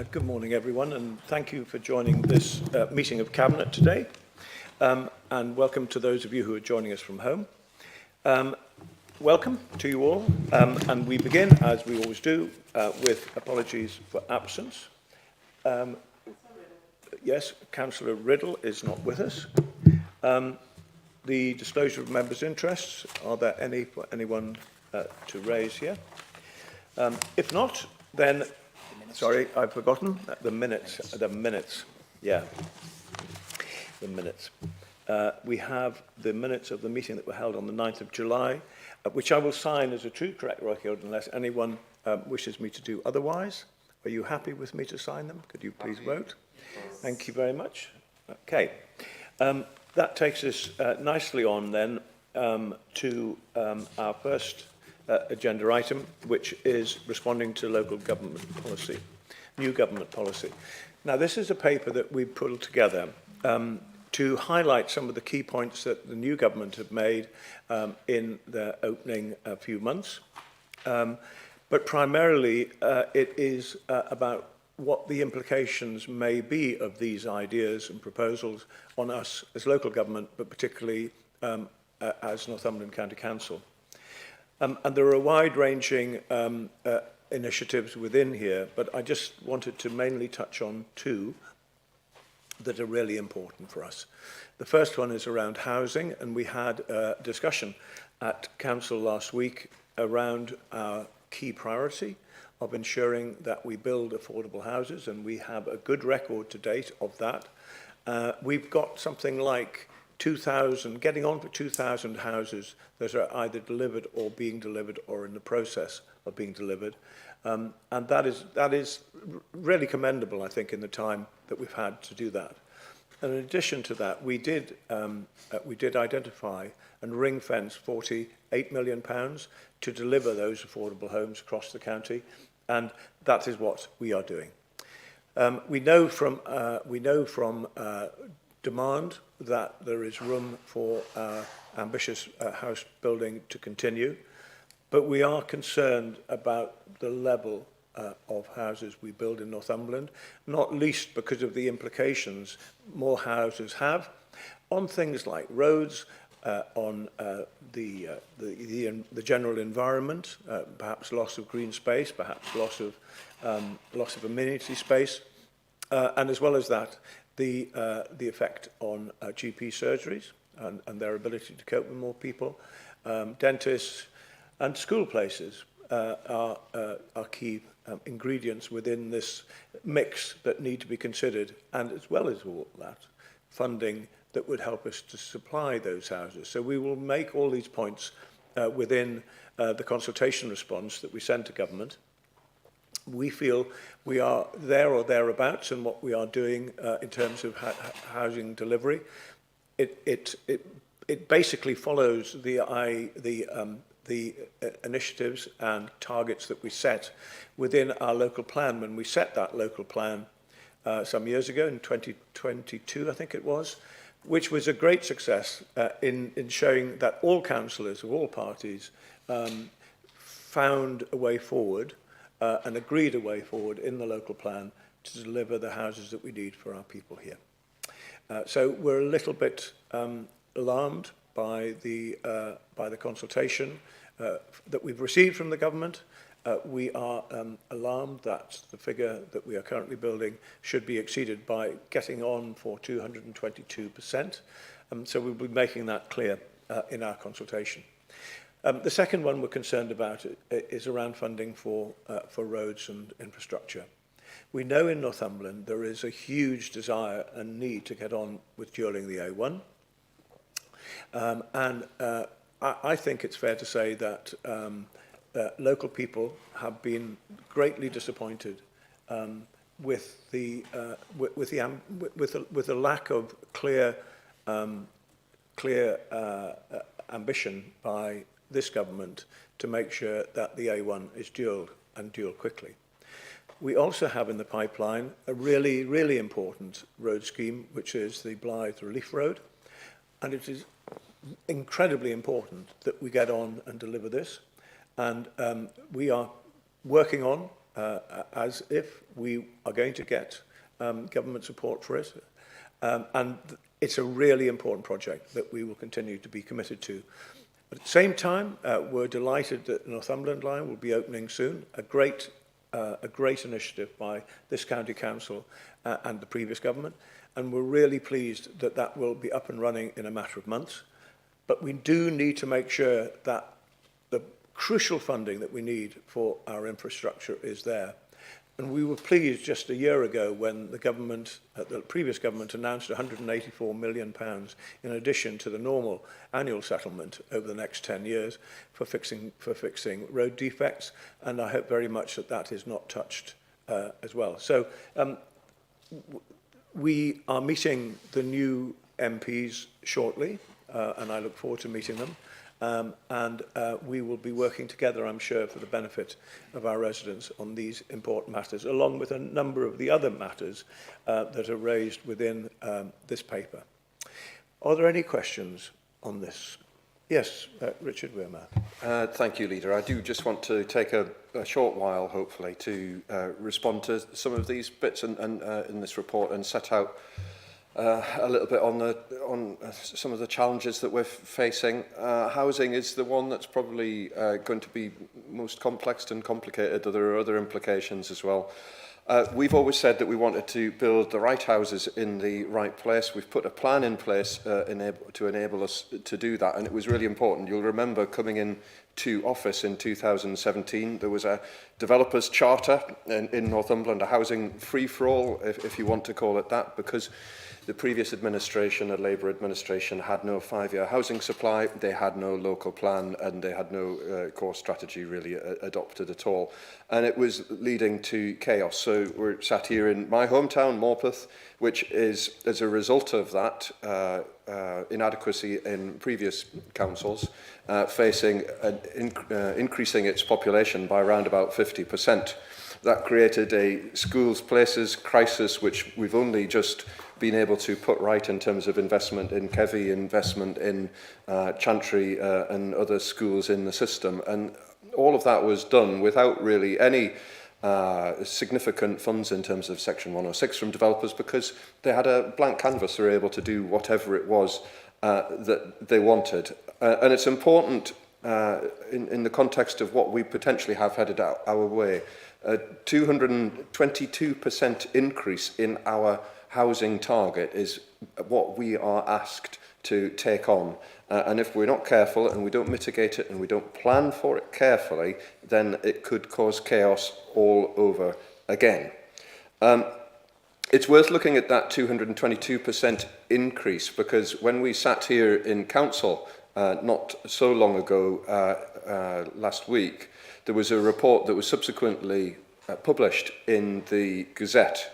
Good morning, everyone, and thank you for joining this meeting of Cabinet today. And welcome to those of you who are joining us from home. Welcome to you all. And we begin, as we always do, with apologies for absence. Yes, Councillor Riddle is not with us. The disclosure of members' interests, are there any for anyone to raise here? If not, then... Sorry, I've forgotten the minutes. Yeah, the minutes. We have the minutes of the meeting that were held on the 9th of July, which I will sign as a true correct record unless anyone wishes me to do otherwise. Are you happy with me to sign them? Could you please vote? Yes. Thank you very much. Okay. That takes us nicely on then to our first agenda item, which is responding to local government policy, new government policy. Now, this is a paper that we pulled together to highlight some of the key points that the new government have made in their opening few months. But primarily, it is about what the implications may be of these ideas and proposals on us as local government, but particularly as Northumberland County Council. And there are wide-ranging initiatives within here, but I just wanted to mainly touch on two that are really important for us. The first one is around housing, and we had a discussion at Council last week around our key priority of ensuring that we build affordable houses, and we have a good record to date of that. We've got something like 2,000, getting on for 2,000 houses that are either delivered or being delivered or in the process of being delivered. And that is really commendable, I think, in the time that we've had to do that. And in addition to that, we did identify and ring-fence £48 million to deliver those affordable homes across the county, and that is what we are doing. We know from demand that there is room for ambitious house building to continue, but we are concerned about the level of houses we build in Northumberland, not least because of the implications more houses have on things like roads, on the general environment, perhaps loss of green space, perhaps loss of amenity space, and as well as that, the effect on GP surgeries and their ability to cope with more people. Dentists and school places are key ingredients within this mix that need to be considered, and as well as all that, funding that would help us to supply those houses. So we will make all these points within the consultation response that we send to government. We feel we are there or thereabouts in what we are doing in terms of housing delivery. It basically follows the initiatives and targets that we set within our local plan. When we set that local plan some years ago, in 2022, I think it was, which was a great success in showing that all councillors of all parties found a way forward and agreed a way forward in the local plan to deliver the houses that we need for our people here. So we're a little bit alarmed by the consultation that we've received from the government. We are alarmed that the figure that we are currently building should be exceeded by getting on for 222%. So we'll be making that clear in our consultation. The second one we're concerned about is around funding for roads and infrastructure. We know in Northumberland there is a huge desire and need to get on with dualling the A1. I think it's fair to say that local people have been greatly disappointed with the lack of clear ambition by this government to make sure that the A1 is dualled and dualled quickly. We also have in the pipeline a really, really important road scheme, which is the Blythe Relief Road, and it is incredibly important that we get on and deliver this. And we are working on as if we are going to get government support for it. And it's a really important project that we will continue to be committed to. But at the same time, we're delighted that the Northumberland line will be opening soon, a great initiative by this county council and the previous government. And we're really pleased that that will be up and running in a matter of months. But we do need to make sure that the crucial funding that we need for our infrastructure is there. And we were pleased just a year ago when the government, the previous government, announced £184 million in addition to the normal annual settlement over the next 10 years for fixing road defects. And I hope very much that that is not touched as well. So we are meeting the new MPs shortly, and I look forward to meeting them. And we will be working together, I'm sure, for the benefit of our residents on these important matters, along with a number of the other matters that are raised within this paper. Are there any questions on this? Yes, Richard Wearmouth. Thank you, Leader. I do just want to take a short while, hopefully, to respond to some of these bits in this report and set out a little bit on some of the challenges that we're facing. Housing is the one that's probably going to be most complex and complicated. There are other implications as well. We've always said that we wanted to build the right houses in the right place. We've put a plan in place to enable us to do that, and it was really important. You'll remember coming in to office in 2017, there was a developers charter in Northumberland, a housing free-for-all, if you want to call it that, because the previous administration, a Labour administration, had no 5-year housing supply, they had no local plan, and they had no core strategy really adopted at all. And it was leading to chaos. So we're sat here in my hometown, Morpeth, which is, as a result of that inadequacy in previous councils, facing increasing its population by around about 50%. That created a schools places crisis, which we've only just been able to put right in terms of investment in KEVI, investment in Chantry and other schools in the system. And all of that was done without really any significant funds in terms of Section 106 from developers, because they had a blank canvas. They were able to do whatever it was that they wanted. And it's important in the context of what we potentially have headed our way. A 222% increase in our housing target is what we are asked to take on. And if we're not careful and we don't mitigate it and we don't plan for it carefully, then it could cause chaos all over again. It's worth looking at that 222% increase, because when we sat here in council not so long ago, last week, there was a report that was subsequently published in the Gazette,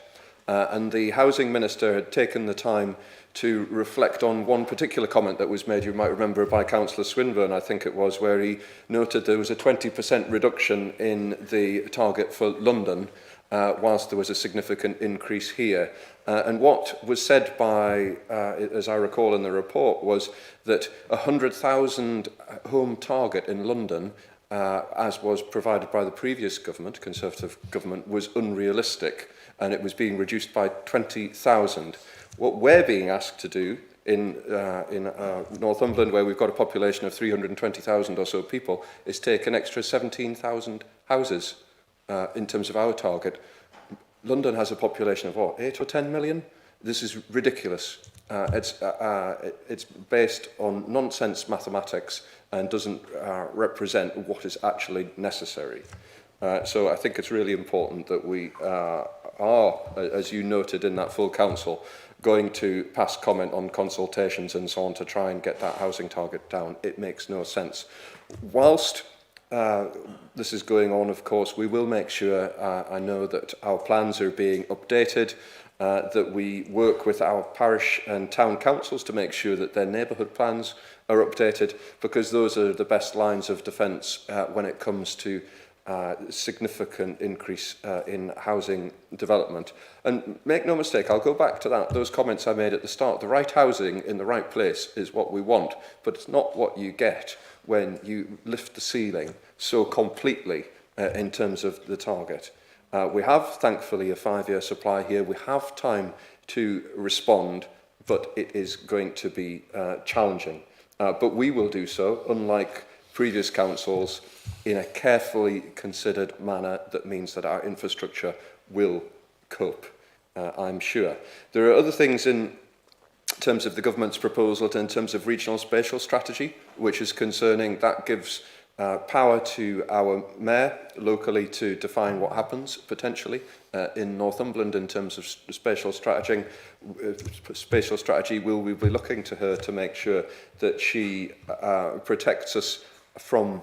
and the Housing Minister had taken the time to reflect on one particular comment that was made, you might remember, by Councillor Swinburne, I think it was, where he noted there was a 20% reduction in the target for London, whilst there was a significant increase here. And what was said by, as I recall in the report, was that a 100,000 home target in London, as was provided by the previous government, Conservative government, was unrealistic, and it was being reduced by 20,000. What we're being asked to do in Northumberland, where we've got a population of 320,000 or so people, is take an extra 17,000 houses in terms of our target. London has a population of what, 8 or 10 million? This is ridiculous. It's based on nonsense mathematics and doesn't represent what is actually necessary. So I think it's really important that we are, as you noted in that full council, going to pass comment on consultations and so on to try and get that housing target down. It makes no sense. Whilst this is going on, of course, we will make sure, I know that our plans are being updated, that we work with our parish and town councils to make sure that their neighbourhood plans are updated, because those are the best lines of defence when it comes to significant increase in housing development. And make no mistake, I'll go back to that, those comments I made at the start. The right housing in the right place is what we want, but it's not what you get when you lift the ceiling so completely in terms of the target. We have, thankfully, a 5-year supply here. We have time to respond, but it is going to be challenging. But we will do so, unlike previous councils, in a carefully considered manner that means that our infrastructure will cope, I'm sure. There are other things in terms of the government's proposal, in terms of regional spatial strategy, which is concerning. That gives power to our mayor locally to define what happens potentially in Northumberland in terms of spatial strategy. Will we be looking to her to make sure that she protects us from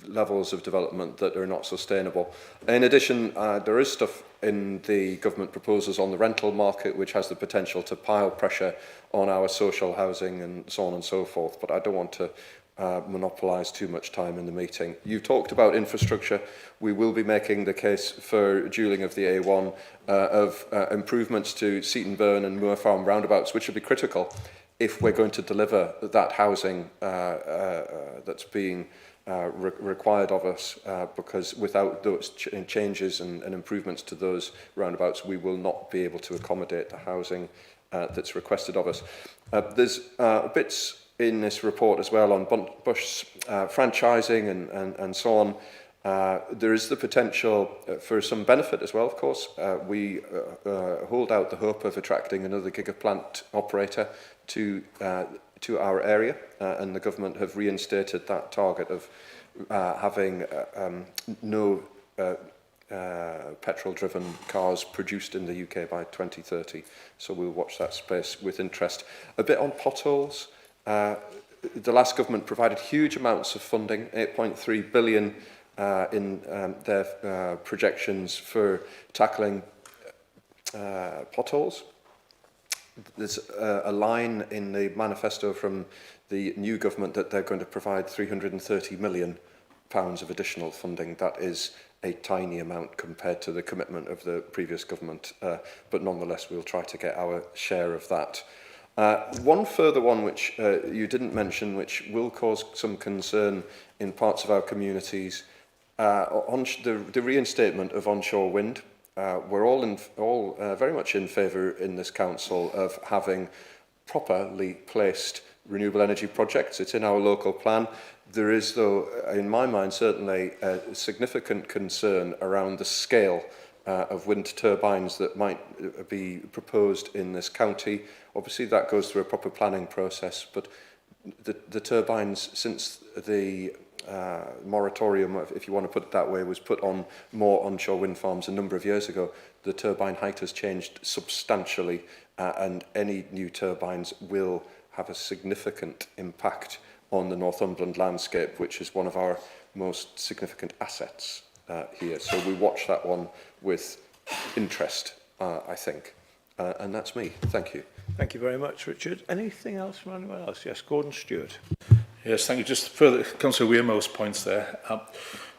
levels of development that are not sustainable. In addition, there is stuff in the government proposals on the rental market which has the potential to pile pressure on our social housing and so on and so forth, but I don't want to monopolise too much time in the meeting. You've talked about infrastructure. We will be making the case for dualling of the A1, of improvements to Seaton Burn and Moor Farm roundabouts, which will be critical if we're going to deliver that housing that's being required of us, because without those changes and improvements to those roundabouts, we will not be able to accommodate the housing that's requested of us. There's bits in this report as well on bus franchising and so on. There is the potential for some benefit as well, of course. We hold out the hope of attracting another gigaplant operator to our area, and the government have reinstated that target of having no petrol-driven cars produced in the UK by 2030. So we'll watch that space with interest. A bit on potholes. The last government provided huge amounts of funding, 8.3 billion in their projections for tackling potholes. There's a line in the manifesto from the new government that they're going to provide £330 million of additional funding. That is a tiny amount compared to the commitment of the previous government, but nonetheless we'll try to get our share of that. One further one which you didn't mention, which will cause some concern in parts of our communities, on the reinstatement of onshore wind. We're all very much in favour in this council of having properly placed renewable energy projects. It's in our local plan. There is, though, in my mind, certainly a significant concern around the scale of wind turbines that might be proposed in this county. Obviously, that goes through a proper planning process, but the turbines, since the moratorium, if you want to put it that way, was put on more onshore wind farms a number of years ago, the turbine height has changed substantially, and any new turbines will have a significant impact on the Northumberland landscape, which is one of our most significant assets here. So we watch that one with interest, I think. And that's me. Thank you. Thank you very much, Richard. Anything else from anyone else? Yes, Gordon Stewart. Yes, thank you. Just further, Councillor Wearmore's points there.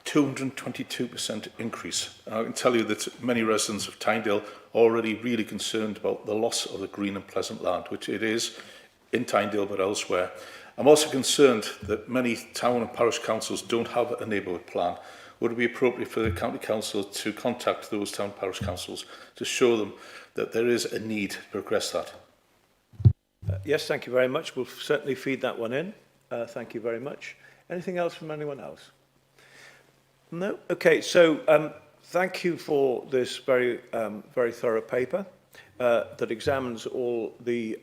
222% increase. I can tell you that many residents of Tynedale are already really concerned about the loss of the green and pleasant land, which it is in Tynedale but elsewhere. I'm also concerned that many town and parish councils don't have a neighbourhood plan. Would it be appropriate for the county council to contact those town and parish councils to show them that there is a need to progress that? Yes, thank you very much. We'll certainly feed that one in. Thank you very much. Anything else from anyone else? No? Okay, so thank you for this very thorough paper that examines all the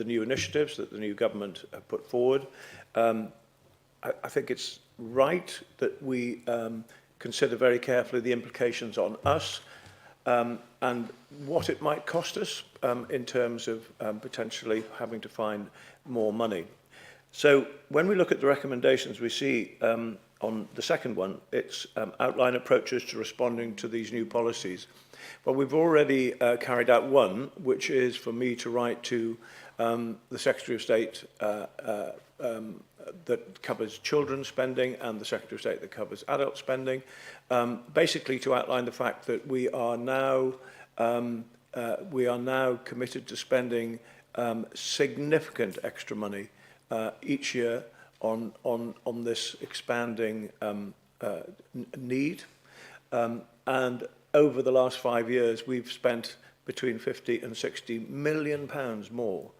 new initiatives that the new government have put forward. I think it's right that we consider very carefully the implications on us and what it might cost us in terms of potentially having to find more money. So when we look at the recommendations we see on the second one, it's outline approaches to responding to these new policies. Well, we've already carried out one, which is for me to write to the Secretary of State that covers children's spending and the Secretary of State that covers adult spending, basically to outline the fact that we are now committed to spending significant extra money each year on this expanding need. And over the last 5 years, we've spent between 50 and 60 million pounds more,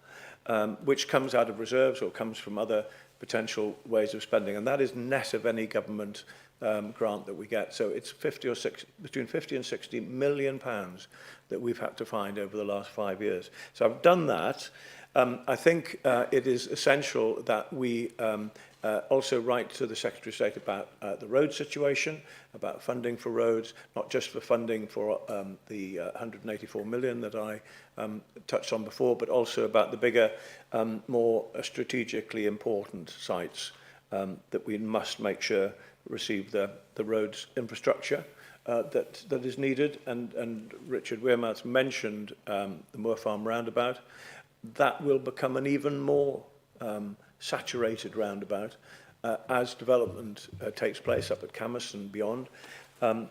which comes out of reserves or comes from other potential ways of spending. And that is net of any government grant that we get. So it's between 50 and 60 million pounds that we've had to find over the last 5 years. So I've done that. I think it is essential that we also write to the Secretary of State about the road situation, about funding for roads, not just for funding for the 184 million that I touched on before, but also about the bigger, more strategically important sites that we must make sure receive the roads infrastructure that is needed. And Richard Wearmouth mentioned the Moor Farm roundabout. That will become an even more saturated roundabout as development takes place up at Camas and beyond.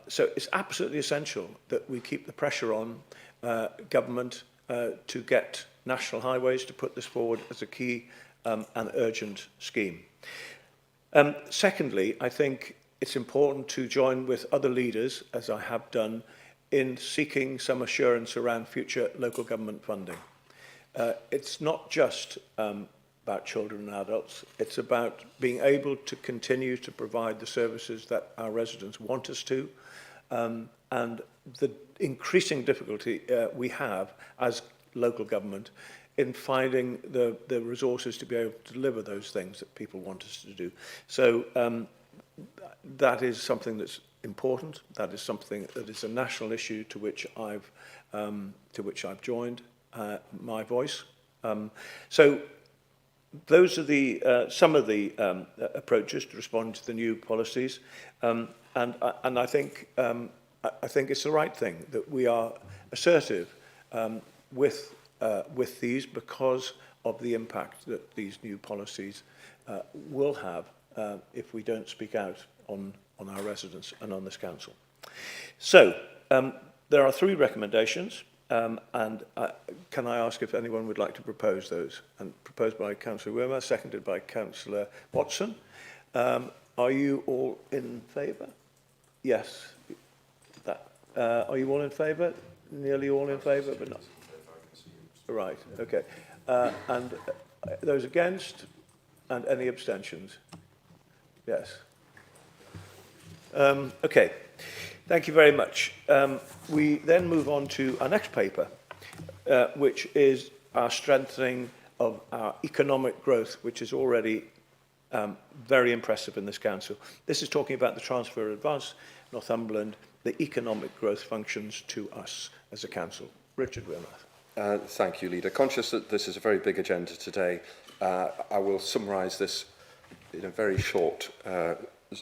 So it's absolutely essential that we keep the pressure on government to get National Highways to put this forward as a key and urgent scheme. Secondly, I think it's important to join with other leaders, as I have done, in seeking some assurance around future local government funding. It's not just about children and adults. It's about being able to continue to provide the services that our residents want us to, and the increasing difficulty we have as local government in finding the resources to be able to deliver those things that people want us to do. So that is something that's important. That is something that is a national issue to which I've joined my voice. So those are the some of the approaches to respond to the new policies, and I think it's the right thing that we are assertive with these, because of the impact that these new policies will have if we don't speak out on our residents and on this council. So there are 3 recommendations. And can I ask if anyone would like to propose those? And proposed by Councillor Wearmouth, seconded by Councillor Watson. Are you all in favour? Yes. Are you all in favour? Nearly all in favour, but not. Right. Okay. And those against, and any abstentions? Yes. Okay. Thank you very much. We then move on to our next paper, which is our strengthening of our economic growth, which is already very impressive in this council. This is talking about the transfer of Advance Northumberland, the economic growth functions to us as a council. Richard Wearmouth. Thank you, Leader. Conscious that this is a very big agenda today, I will summarise this in a very short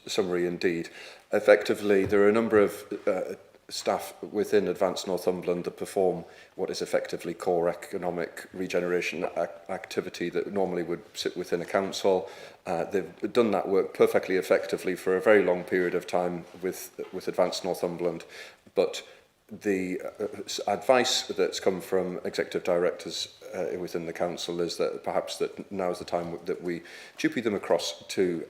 summary indeed. Effectively, there are a number of staff within Advanced Northumberland that perform what is effectively core economic regeneration activity that normally would sit within a council. They've done that work perfectly effectively for a very long period of time with Advanced Northumberland, but the advice that's come from executive directors within the council is that perhaps that now is the time that we dupe them across to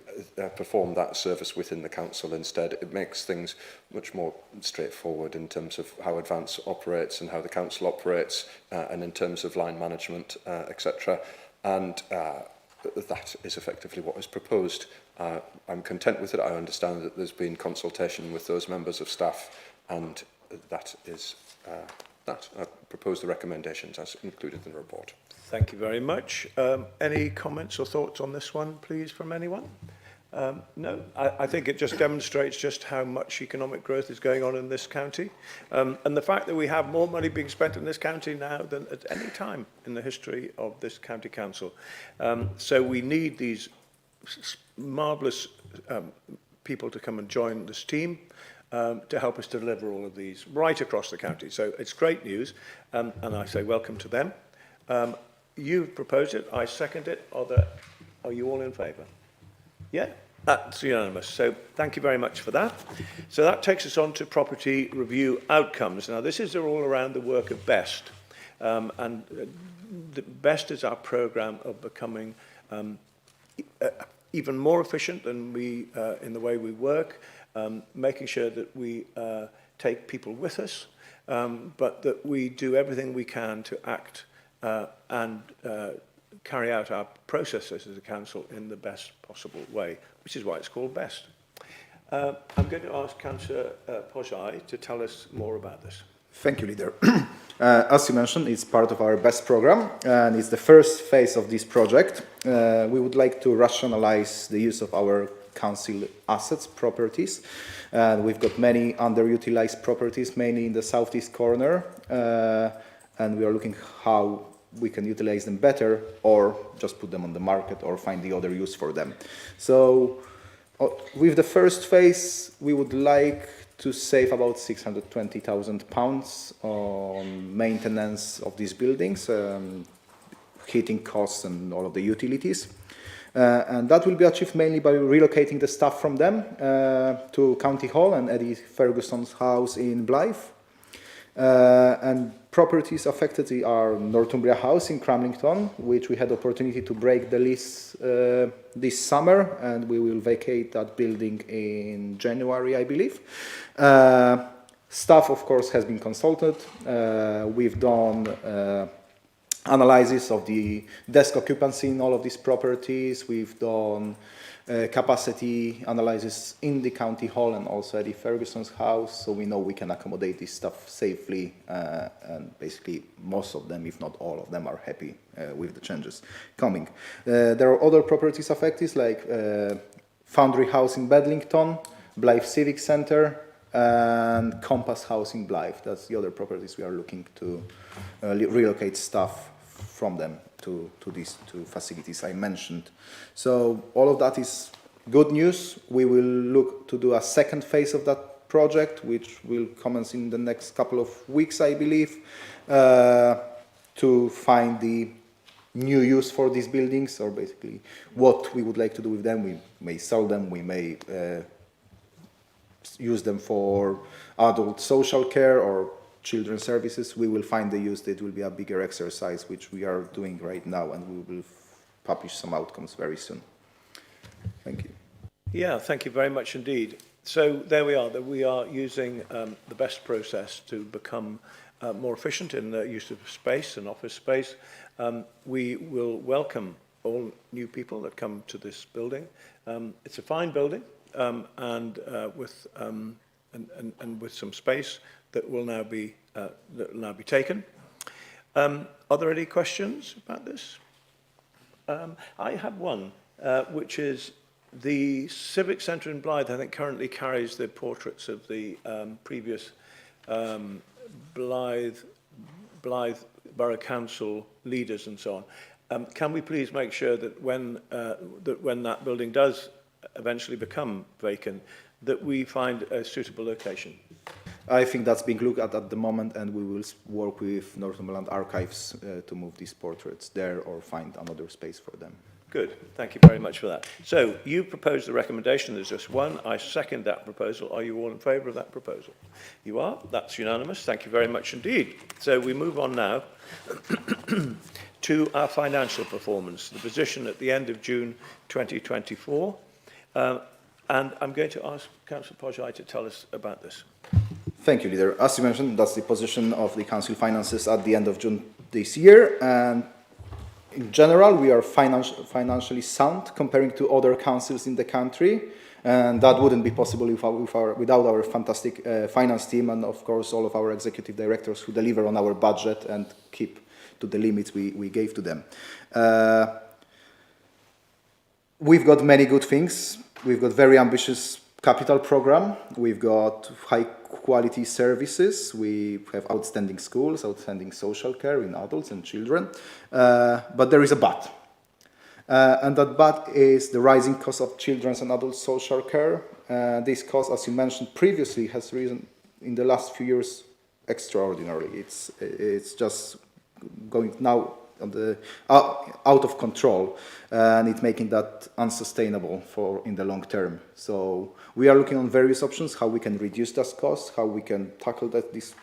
perform that service within the council instead. It makes things much more straightforward in terms of how Advance operates and how the council operates, and in terms of line management, etc. And that is effectively what is proposed. I'm content with it. I understand that there's been consultation with those members of staff, and that is that. I propose the recommendations as included in the report. Thank you very much. Any comments or thoughts on this one, please, from anyone? No, I think it just demonstrates just how much economic growth is going on in this county, and the fact that we have more money being spent in this county now than at any time in the history of this county council. So we need these marvellous people to come and join this team to help us deliver all of these right across the county. So it's great news, and I say welcome to them. You've proposed it, I second it. Are you all in favour? Yeah, that's unanimous. So thank you very much for that. So that takes us on to property review outcomes. Now this is all around the work of BEST, and the BEST is our programme of becoming even more efficient than we in the way we work, making sure that we take people with us, but that we do everything we can to act and carry out our processes as a council in the best possible way, which is why it's called BEST. I'm going to ask Councillor Pojai to tell us more about this. Thank you, Leader. As you mentioned, it's part of our BEST program, and it's the first phase of this project. We would like to rationalize the use of our council assets, properties, and we've got many underutilized properties, mainly in the southeast corner, and we are looking how we can utilize them better, or just put them on the market, or find the other use for them. So, with the first phase, we would like to save about £620,000 on maintenance of these buildings, heating costs and all of the utilities. And that will be achieved mainly by relocating the staff from them to County Hall and Eddie Ferguson's house in Blythe. And properties affected are Northumbria House in Cramlington, which we had opportunity to break the lease this summer, and we will vacate that building in January, I believe. Staff, of course, has been consulted. We've done analysis of the desk occupancy in all of these properties. We've done capacity analysis in the County Hall and also at the Ferguson's house, so we know we can accommodate this stuff safely, and basically most of them, if not all of them, are happy with the changes coming. There are other properties affected, like Foundry House in Bedlington, Blythe Civic Centre, and Compass House in Blythe. That's the other properties we are looking to relocate staff from them to these two facilities I mentioned. So all of that is good news. We will look to do a second phase of that project, which will commence in the next couple of weeks, I believe, to find the new use for these buildings, or basically what we would like to do with them. We may sell them, we may use them for adult social care or children's services. We will find the use. It will be a bigger exercise, which we are doing right now, and we will publish some outcomes very soon. Thank you. Yeah, thank you very much indeed. So there we are, that we are using the BEST process to become more efficient in the use of space and office space. We will welcome all new people that come to this building. It's a fine building, and with some space that will now be taken. Are there any questions about this? I have one, which is the Civic Centre in Blythe. I think currently carries the portraits of the previous Blythe Borough Council leaders and so on. Can we please make sure that when that building does eventually become vacant, that we find a suitable location? I think that's being looked at the moment, and we will work with Northumberland Archives to move these portraits there or find another space for them. Good. Thank you very much for that. So you proposed the recommendation. There's just one. I second that proposal. Are you all in favour of that proposal? You are. That's unanimous. Thank you very much indeed. So we move on now to our financial performance, the position at the end of June 2024. And I'm going to ask Councillor Pojai to tell us about this. Thank you, Leader. As you mentioned, that's the position of the Council finances at the end of June this year. And in general, we are financially sound comparing to other councils in the country. And that wouldn't be possible without our fantastic finance team and, of course, all of our executive directors who deliver on our budget and keep to the limits we gave to them. We've got many good things. We've got very ambitious capital program. We've got high quality services. We have outstanding schools, outstanding social care in adults and children. But there is a but. And that but is the rising cost of children's and adult social care. This cost, as you mentioned previously, has risen in the last few years extraordinarily. It's just going now on the out of control, and it's making that unsustainable in the long term. So we are looking on various options, how we can reduce that cost, how we can tackle this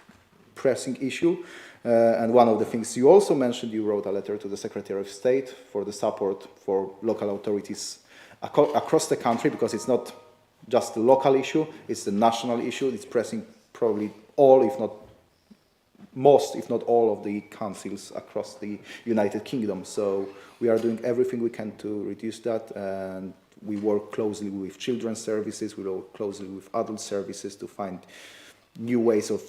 pressing issue. And one of the things you also mentioned, you wrote a letter to the Secretary of State for the support for local authorities across the country, because it's not just a local issue, it's a national issue. It's pressing probably all, if not most, if not all of the councils across the United Kingdom. So we are doing everything we can to reduce that, and we work closely with children's services, we work closely with adult services to find new ways of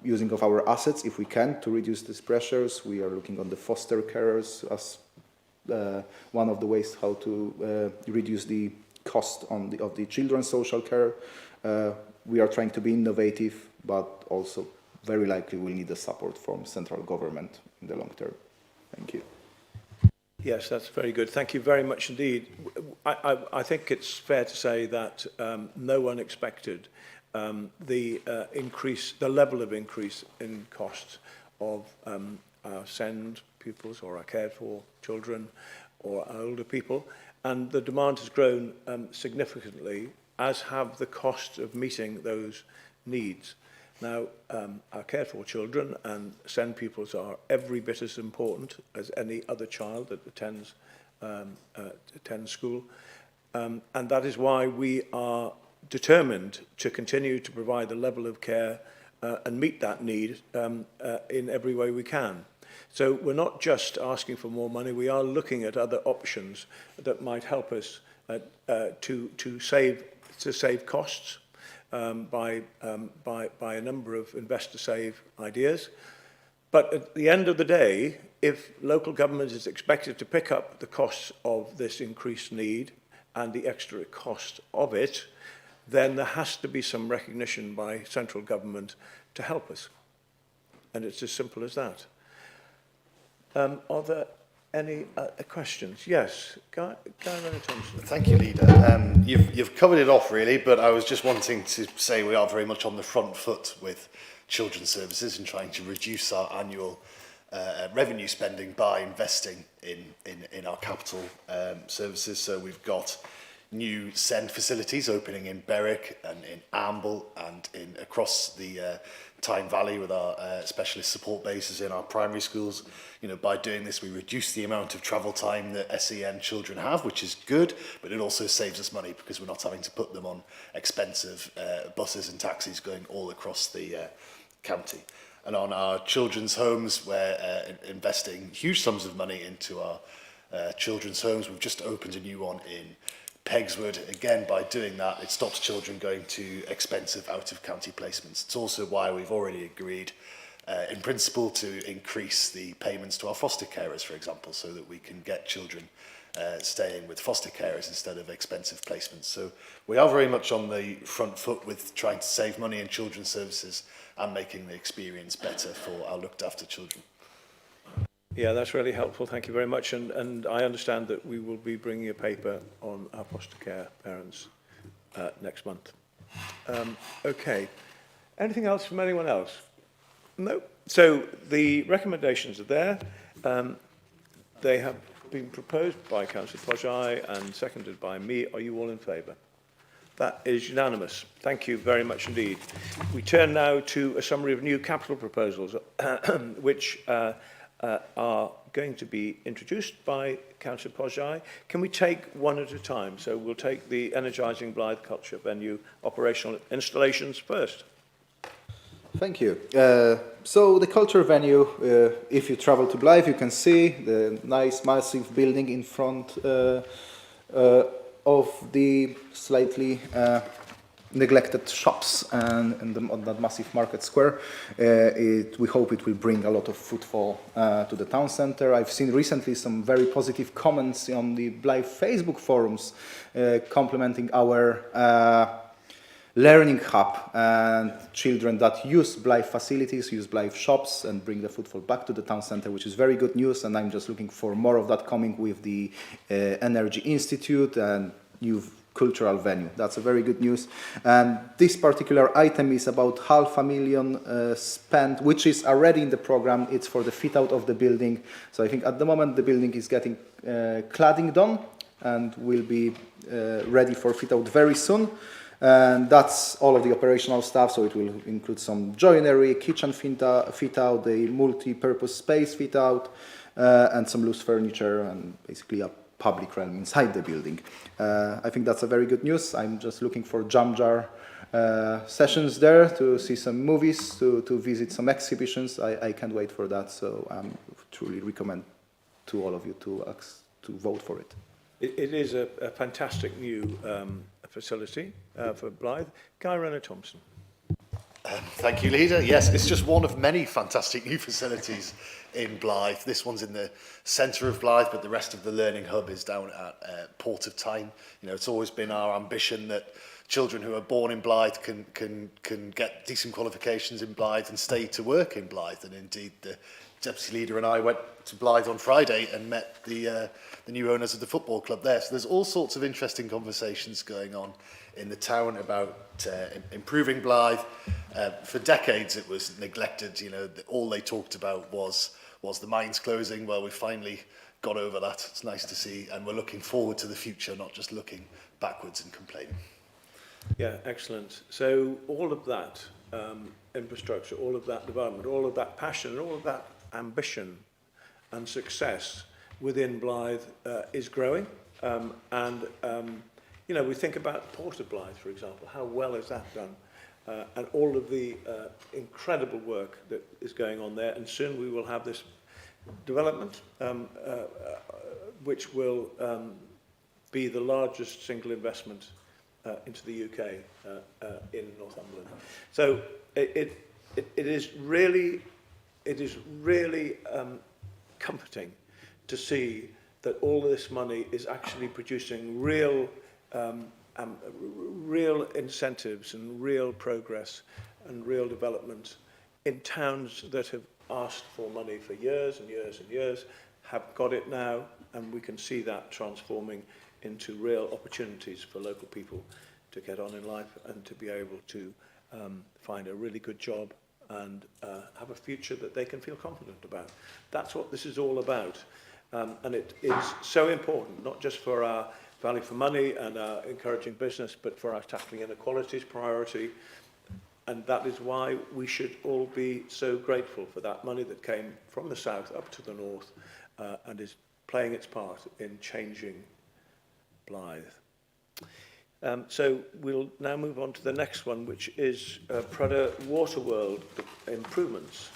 using of our assets if we can to reduce these pressures. We are looking on the foster carers as one of the ways how to reduce the cost on of the children's social care. We are trying to be innovative, but also very likely we'll need the support from central government in the long term. Thank you. Yes, that's very good. Thank you very much indeed. I think it's fair to say that no one expected the level of increase in costs of our SEND pupils or our cared for children or our older people, and the demand has grown significantly, as have the costs of meeting those needs. Now, our cared for children and SEND pupils are every bit as important as any other child that attends school, and that is why we are determined to continue to provide the level of care and meet that need in every way we can. So we're not just asking for more money, we are looking at other options that might help us to save costs by a number of investor-save ideas. But at the end of the day, if local government is expected to pick up the costs of this increased need and the extra cost of it, then there has to be some recognition by central government to help us. And it's as simple as that. Are there any questions? Yes, Guy Renner-Thompson. Thank you, Leader. You've covered it off really, but I was just wanting to say we are very much on the front foot with children's services and trying to reduce our annual revenue spending by investing in our capital services. So we've got new SEND facilities opening in Berwick and in Amble and across the Tyne Valley with our specialist support bases in our primary schools. You know, by doing this, we reduce the amount of travel time that SEN children have, which is good, but it also saves us money because we're not having to put them on expensive buses and taxis going all across the county. And on our children's homes, we're investing huge sums of money into our children's homes. We've just opened a new one in Pegswood. Again, by doing that, it stops children going to expensive out-of-county placements. It's also why we've already agreed, in principle, to increase the payments to our foster carers, for example, so that we can get children staying with foster carers instead of expensive placements. So we are very much on the front foot with trying to save money in children's services and making the experience better for our looked-after children. Yeah, that's really helpful. Thank you very much. And I understand that we will be bringing a paper on our foster care parents next month. Okay. Anything else from anyone else? No. So the recommendations are there. They have been proposed by Councillor Pojai and seconded by me. Are you all in favour? That is unanimous. Thank you very much indeed. We turn now to a summary of new capital proposals, which are going to be introduced by Councillor Pojai. Can we take one at a time? So we'll take the Energising Blythe Culture Venue operational installations first. Thank you. So the culture venue, if you travel to Blythe, you can see the nice massive building in front of the slightly neglected shops and on that massive market square. We hope it will bring a lot of footfall to the town centre. I've seen recently some very positive comments on the Blythe Facebook forums complimenting our learning hub and children that use Blythe facilities, use Blythe shops and bring the footfall back to the town centre, which is very good news, and I'm just looking for more of that coming with the Energy Institute and new cultural venue. That's a very good news. And this particular item is about £500,000 spent, which is already in the programme. It's for the fit out of the building. So I think at the moment the building is getting cladding done and will be ready for fit out very soon. And that's all of the operational stuff, so it will include some joinery, kitchen fit out, the multi-purpose space fit out, and some loose furniture, and basically a public realm inside the building. I think that's a very good news. I'm just looking for jam jar sessions there, to see some movies, to visit some exhibitions. I can't wait for that, so I truly recommend to all of you to vote for it. It is a fantastic new facility for Blythe. Guy Renner-Thompson. Thank you, Leader. Yes, it's just one of many fantastic new facilities in Blythe. This one's in the centre of Blythe, but the rest of the learning hub is down at Port of Tyne. You know, it's always been our ambition that children who are born in Blythe can get decent qualifications in Blythe and stay to work in Blythe. And indeed, the Deputy Leader and I went to Blythe on Friday and met the new owners of the football club there. So there's all sorts of interesting conversations going on in the town about improving Blythe. For decades it was neglected. You know, all they talked about was the mines closing. Well, we finally got over that. It's nice to see, and we're looking forward to the future, not just looking backwards and complaining. Yeah, excellent. So all of that infrastructure, all of that development, all of that passion, all of that ambition and success within Blythe is growing. You know, we think about Port of Blythe, for example. How well is that done? And all of the incredible work that is going on there. And soon we will have this development, which will be the largest single investment into the UK in Northumberland. So it is really comforting to see that all of this money is actually producing real incentives and real progress and real development in towns that have asked for money for years and years and years, have got it now, and we can see that transforming into real opportunities for local people to get on in life and to be able to find a really good job and have a future that they can feel confident about. That's what this is all about. And it is so important, not just for our value for money and our encouraging business, but for our tackling inequalities priority. And that is why we should all be so grateful for that money that came from the south up to the north and is playing its part in changing Blythe. So we'll now move on to the next one, which is Prudder Waterworld improvements.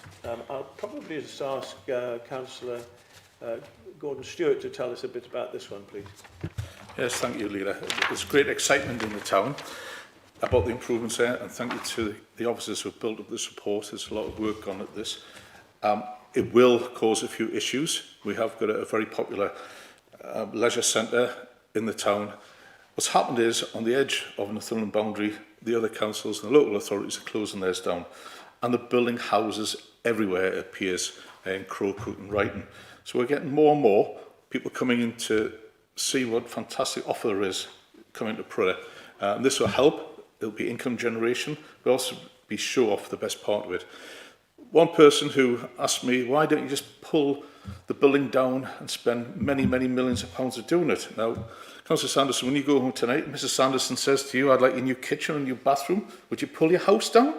I'll probably just ask Councillor Gordon Stewart to tell us a bit about this one, please. Yes, thank you, Leader. There's great excitement in the town about the improvements there, and thank you to the officers who have built up the support. There's a lot of work on at this. It will cause a few issues. We have got a very popular leisure centre in the town. What's happened is, on the edge of the Northumberland boundary, the other councils and the local authorities are closing theirs down, and they're building houses everywhere, it appears, in Crowcoot and Wrighton. So we're getting more and more people coming in to see what fantastic offer there is coming to Prudder. And this will help. It'll be income generation, but also be show off the best part of it. One person who asked me, why don't you just pull the building down and spend many, many millions of pounds of doing it? Now, Councillor Sanderson, when you go home tonight, Mrs. Sanderson says to you, I'd like a new kitchen and a new bathroom. Would you pull your house down?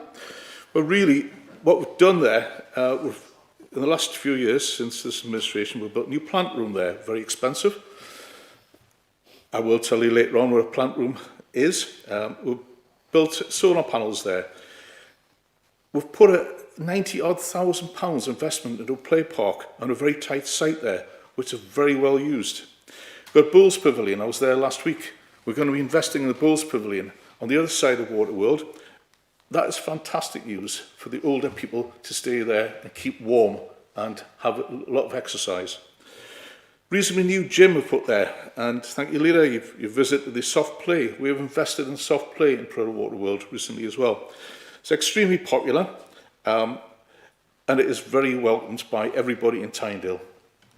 Well, really, what we've done there, in the last few years since this administration, we've built a new plant room there, very expensive. I will tell you later on where a plant room is. We've built solar panels there. We've put a £90,000 investment into a play park on a very tight site there, which is very well used. We've got Bulls Pavilion. I was there last week. We're going to be investing in the Bulls Pavilion on the other side of Waterworld. That is fantastic news for the older people to stay there and keep warm and have a lot of exercise. Reasonably new gym we've put there, and thank you, Leader, you've visited the soft play. We have invested in soft play in Prudder Waterworld recently as well. It's extremely popular, and it is very welcomed by everybody in Tynedale.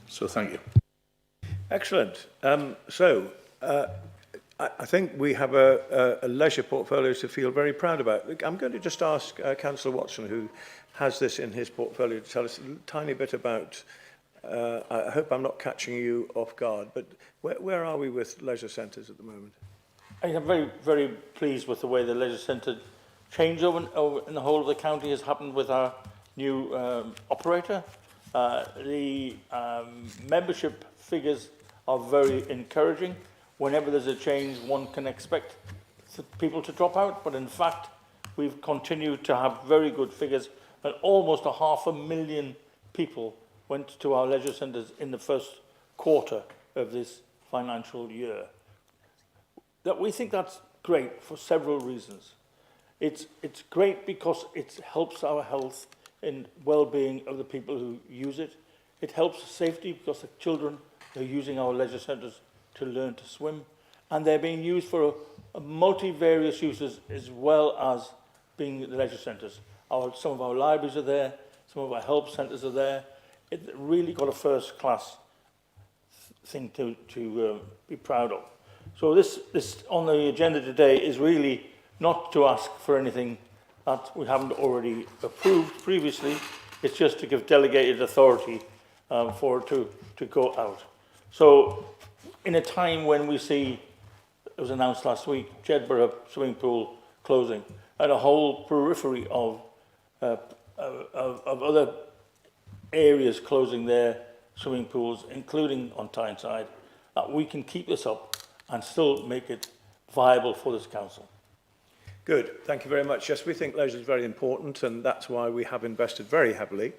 So thank you. Excellent. I think we have a leisure portfolio to feel very proud about. I'm going to just ask Councillor Watson, who has this in his portfolio, to tell us a tiny bit about, I hope I'm not catching you off guard, but where are we with leisure centres at the moment? I'm very, very pleased with the way the leisure centre changeover in the whole of the county has happened with our new operator. The membership figures are very encouraging. Whenever there's a change, one can expect people to drop out, but in fact, we've continued to have very good figures, and almost 500,000 people went to our leisure centres in the first quarter of this financial year. That we think that's great for several reasons. It's great because it helps our health and well-being of the people who use it. It helps safety because the children are using our leisure centres to learn to swim, and they're being used for a multivarious uses as well as being the leisure centres. Some of our libraries are there, some of our help centres are there. It really got a first-class thing to be proud of. So this on the agenda today is really not to ask for anything that we haven't already approved previously. It's just to give delegated authority for it to go out. So in a time when we see, it was announced last week, Jedburgh swimming pool closing and a whole periphery of other areas closing their swimming pools, including on Tyneside, that we can keep this up and still make it viable for this council. Good, thank you very much. Yes, we think leisure is very important, and that's why we have invested very heavily.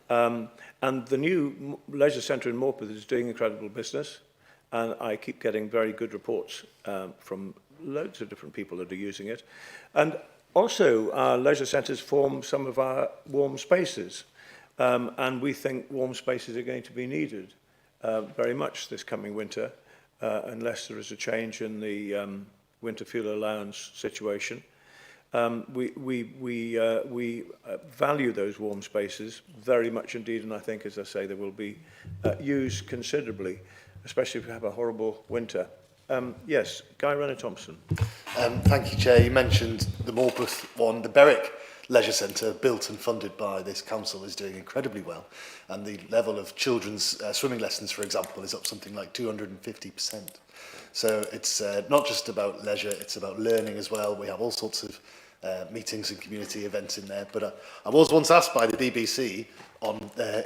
And the new leisure centre in Morpeth is doing incredible business, and I keep getting very good reports from loads of different people that are using it. And also, our leisure centres form some of our warm spaces, and we think warm spaces are going to be needed very much this coming winter, unless there is a change in the winter fuel allowance situation. We value those warm spaces very much indeed, and I think, as I say, they will be used considerably, especially if we have a horrible winter. Yes, Guy Renner-Thompson. Thank you, Chair. You mentioned the Morpeth one. The Berwick Leisure Centre, built and funded by this council, is doing incredibly well. And the level of children's swimming lessons, for example, is up something like 250%. So it's not just about leisure, it's about learning as well. We have all sorts of meetings and community events in there. But I was once asked by the BBC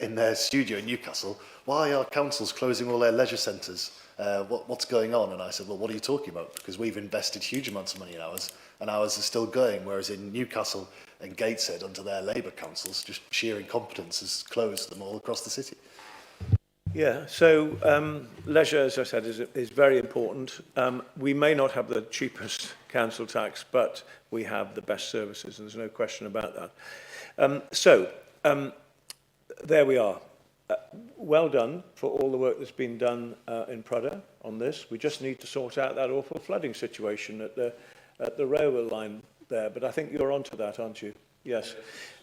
in their studio in Newcastle, why are councils closing all their leisure centres? What's going on? And I said, well, what are you talking about? Because we've invested huge amounts of money in ours, and ours are still going, whereas in Newcastle and Gateshead, under their Labour councils, just sheer incompetence has closed them all across the city. Yeah, so leisure, as I said, is very important. We may not have the cheapest council tax, but we have the best services, and there's no question about that. There we are. Well done for all the work that's been done in Prada on this. We just need to sort out that awful flooding situation at the railway line there, but I think you're onto that, aren't you? Yes.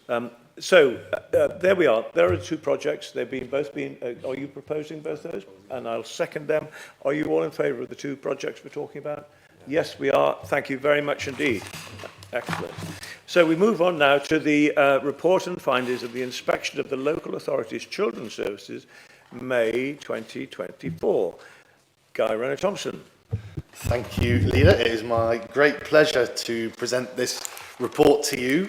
There we are. There are two projects. They've both been. Are you proposing both those? And I'll second them. Are you all in favour of the two projects we're talking about? Yes, we are. Thank you very much indeed. Excellent. So we move on now to the report and findings of the inspection of the local authorities' children's services, May 2024. Guy Renner-Thompson. Thank you, Leader. It is my great pleasure to present this report to you.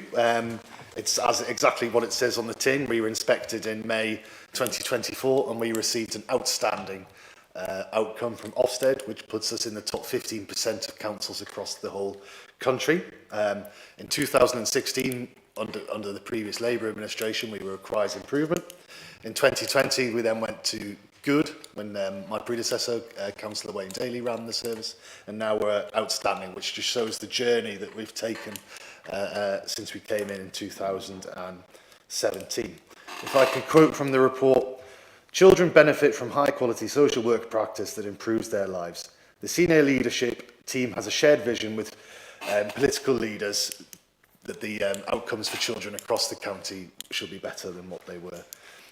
It's exactly what it says on the tin. We were inspected in May 2024 and we received an outstanding outcome from Ofsted, which puts us in the top 15% of councils across the whole country. In 2016, under the previous Labour administration, we were a prize improvement. In 2020, we then went to good when my predecessor, Councillor Wayne Daly, ran the service, and now we're outstanding, which just shows the journey that we've taken since we came in 2017. If I can quote from the report, children benefit from high quality social work practice that improves their lives. The senior leadership team has a shared vision with political leaders that the outcomes for children across the county should be better than what they were.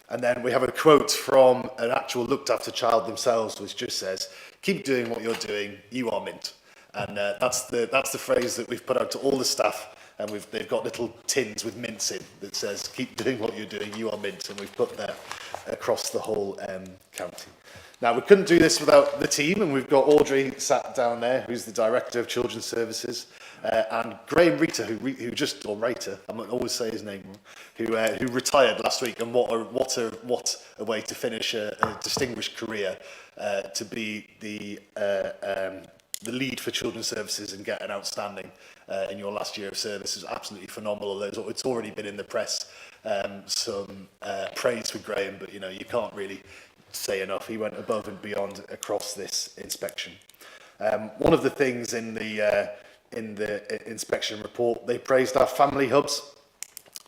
And then we have a quote from an actual looked after child themselves, which just says, keep doing what you're doing, you are mint. And that's the phrase that we've put out to all the staff, and they've got little tins with mints in that says, keep doing what you're doing, you are mint, and we've put that across the whole county. Now, we couldn't do this without the team, and we've got Audrey sat down there, who's the Director of Children's Services, and Graham Rita, or Rita, I might always say his name, who retired last week, and what a way to finish a distinguished career, to be the the lead for children's services and get an outstanding in your last year of service is absolutely phenomenal. It's already been in the press, some praise for Graham, but you know, you can't really say enough. He went above and beyond across this inspection. One of the things in the inspection report, they praised our family hubs.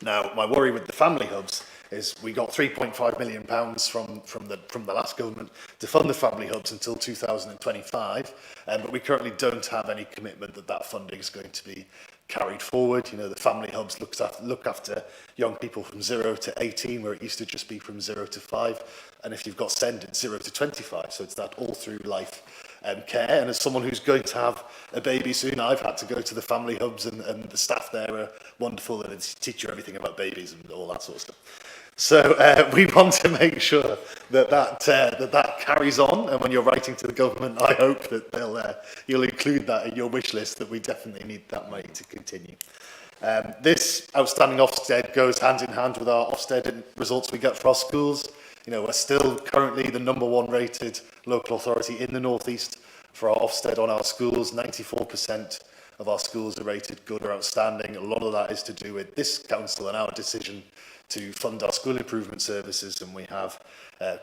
Now, my worry with the family hubs is we got £3.5 million from the last government to fund the family hubs until 2025, but we currently don't have any commitment that that funding is going to be carried forward. You know, the family hubs look after young people from 0 to 18, where it used to just be from 0 to 5, and if you've got SEND, it's 0 to 25, so it's that all through life care. And as someone who's going to have a baby soon, I've had to go to the family hubs, and the staff there are wonderful, and they teach you everything about babies and all that sort of stuff. So we want to make sure that carries on, and when you're writing to the government, I hope that you'll include that in your wish list, that we definitely need that money to continue. This outstanding Ofsted goes hand in hand with our Ofsted results we get for our schools. You know, we're still currently the #1 rated local authority in the North East for our Ofsted on our schools. 94% of our schools are rated good or outstanding. A lot of that is to do with this council and our decision to fund our school improvement services, and we have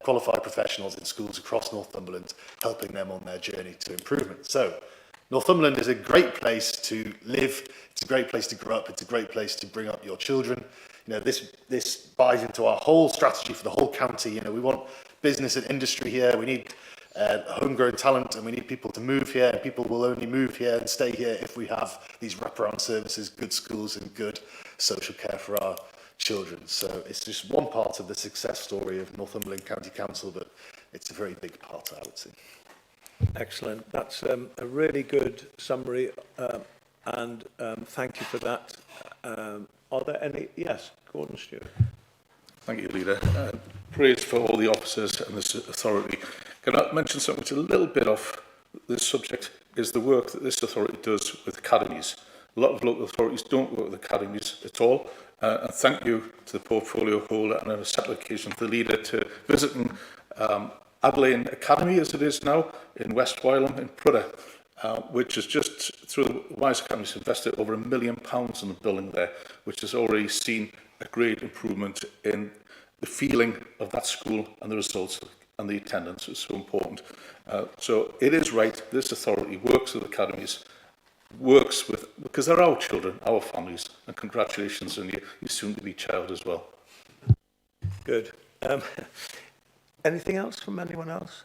qualified professionals in schools across Northumberland helping them on their journey to improvement. So Northumberland is a great place to live, it's a great place to grow up, it's a great place to bring up your children. You know, this buys into our whole strategy for the whole county. You know, we want business and industry here, we need homegrown talent, and we need people to move here, and people will only move here and stay here if we have these wraparound services, good schools and good social care for our children. So it's just one part of the success story of Northumberland County Council, but it's a very big part, I would say. Excellent. That's a really good summary, and thank you for that. Are there any? Yes, Gordon Stewart. Thank you, Leader. Praise for all the officers and this authority. Can I mention something that's a little bit off this subject, is the work that this authority does with academies. A lot of local authorities don't work with academies at all. And thank you to the portfolio holder and on a separate occasion to the Leader to visiting Adelaide Academy, as it is now, in West Wylam in Prudder, which has just, through the Wise Academies, invested over £1 million in the building there, which has already seen a great improvement in the feeling of that school and the results and the attendance is so important. So it is right, this authority works with academies, works with, because they're our children, our families, and congratulations on your soon-to-be child as well. Good. Anything else from anyone else?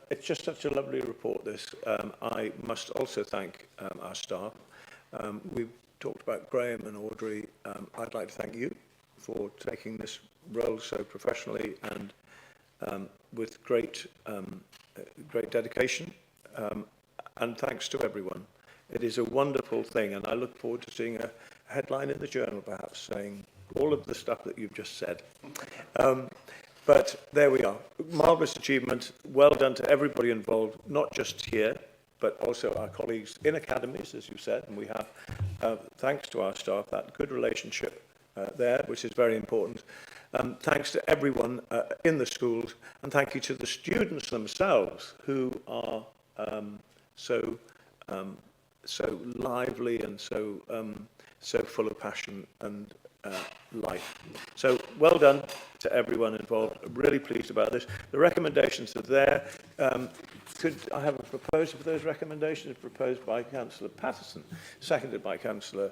It's just such a lovely report, this. I must also thank our staff. We've talked about Graham and Audrey. I'd like to thank you for taking this role so professionally and with great dedication. And thanks to everyone. It is a wonderful thing, and I look forward to seeing a headline in the Journal, perhaps, saying all of the stuff that you've just said. But there we are. Marvellous achievement. Well done to everybody involved, not just here, but also our colleagues in academies, as you said, and we have, thanks to our staff, that good relationship there, which is very important. Thanks to everyone in the schools, and thank you to the students themselves who are so lively and so full of passion and life. So well done to everyone involved. I'm really pleased about this. The recommendations are there. Could I have a proposal for those recommendations? Proposed by Councillor Patterson, seconded by Councillor